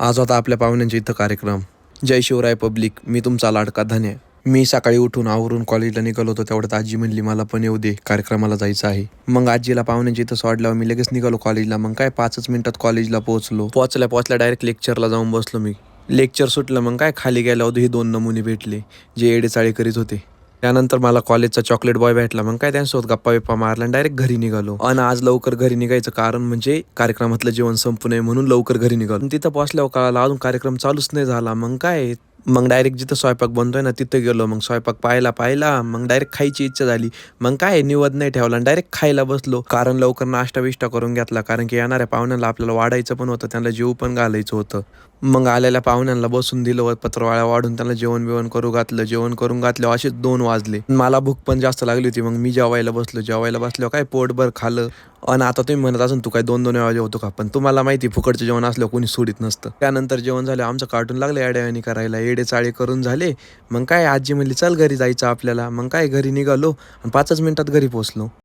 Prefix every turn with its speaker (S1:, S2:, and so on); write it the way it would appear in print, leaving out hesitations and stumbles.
S1: आज होता आपल्या पाहुण्यांच्या इथं कार्यक्रम. जय शिवराय पब्लिक, मी तुमचा लाडका धन्य. मी सकाळी उठून आवरून कॉलेजला निघालो होतो, तेवढ्यात आजी म्हणली मला पण येऊ दे, कार्यक्रमाला जायचं आहे. मग आजीला पाहुण्यांच्या इथं सोडल्यावर मी लगेच निघालो कॉलेजला. मग काय 5च मिनिटात कॉलेजला पोहोचलो. पोहोचल्या डायरेक्ट लेक्चरला जाऊन बसलो मी. लेक्चर सुटलं, मग काय खाली गेल्यावर हे 2 नमुने भेटले जे येडेचाळे करीत होते. त्यानंतर मला कॉलेजचा चॉकलेट बॉय भेटला. मग काय त्यांच्यासोबत गप्पा बिप्पा मारला आणि डायरेक्ट घरी निघालो. आणि आज लवकर घरी निघायचं कारण म्हणजे कार्यक्रमातलं जेवण संपू नये म्हणून लवकर घरी निघालो. तिथं पोहोचल्यावर कळालं अजून कार्यक्रम चालूच नाही झाला. मग डायरेक्ट जिथं स्वयंपाक बनतोय ना तिथं गेलो. मग स्वयंपाक पाहिला. मग डायरेक्ट खायची इच्छा झाली. मग काय निवद नाही ठेवला आणि डायरेक्ट खायला बसलो. कारण लवकर नाश्ता बिष्टा करून घेतला, कारण की येणाऱ्या पाहुण्यांना आपल्याला वाढायचं पण होतं, त्यांना जेवू पण घालायचं होतं. मग आलेल्या पाहुण्यांना बसून दिलं, पत्रवाळ्या वाढून त्यांना जेवण बिवण करू घातलं. जेवण करून घातलं असेच 2 वाजले. मला भूक पण जास्त लागली होती. मग मी जेवायला बसलो. जेवायला बसल्यावर काय पोटभर खाल्लं. आणि आता तुम्ही म्हणत असून तू काय 2-2 वेळा जेवतो का? पण तुम्हाला माहिती फुकटचं जेवण असल्यावर कोणी सोडित नसतं. त्यानंतर जेवण झालं, आमचं कार्टून लागलं येड्यावानी करायला. येडे चाळे करून झाले. मग काय आजी म्हणली चल घरी जायचं आपल्याला. मग काय घरी निघालो आणि 5च मिनिटात घरी पोहोचलो.